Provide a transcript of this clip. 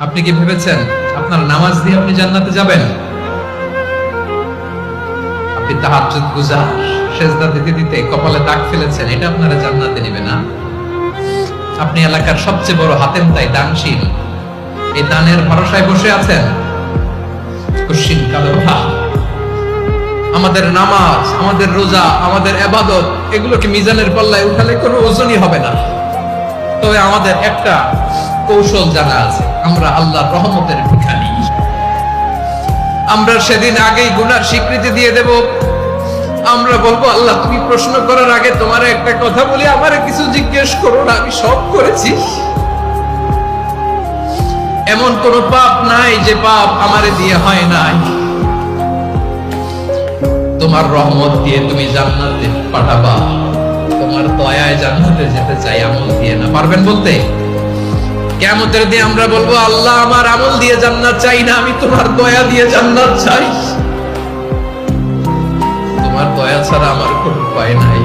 আপনি কি ভেবেছেন আপনার নামাজ দিয়ে আপনি জান্নাতে যাবেন? আপনি তাহাজ্জুদ গুজার, সেজদা দিতে দিতে কপালে দাগ ফেলেছেন, এটা আপনারা জান্নাতে নেবে না। আপনি এলাকার সবচেয়ে বড় হাতেম তাই দানশীল, এই দানের ভরসায় বসে আছেন। কুশ্চিন কালো ভাব। আমাদের নামাজ, আমাদের রোজা, আমাদের ইবাদত, এগুলোকে মিজানের পাল্লায় উঠালে কোনো ওজনই হবে না। তবে আমাদের একটা কৌশল জানা আছে, আমরা আল্লাহর রহমতের ভিখারি। আমরা সেদিন আগেই গুনার স্বীকৃতি দিয়ে দেব। আমরা বলবো, আল্লাহ তুমি প্রশ্ন করার আগে তোমার একটা কথা বলি, আমারে কিছু জিজ্ঞেস করো না, আমি সব করেছি। এমন কোন পাপ নাই যে পাপ আমারে দিয়ে হয় নাই। তোমার রহমত দিয়ে তুমি জান্নাতে পাঠাবা, তোমার দয়ায় জান্নাতে যেতে চাই, আমল দিয়ে না। পারবেন বলতে? কিয়ামতের দিন আমরা বলবো, আল্লাহ আমার আমল দিয়ে জান্নাত চাই না, আমি তোমার দয়া দিয়ে জান্নাত চাই। তোমার দয়া ছাড়া আমার কোনো উপায় নাই।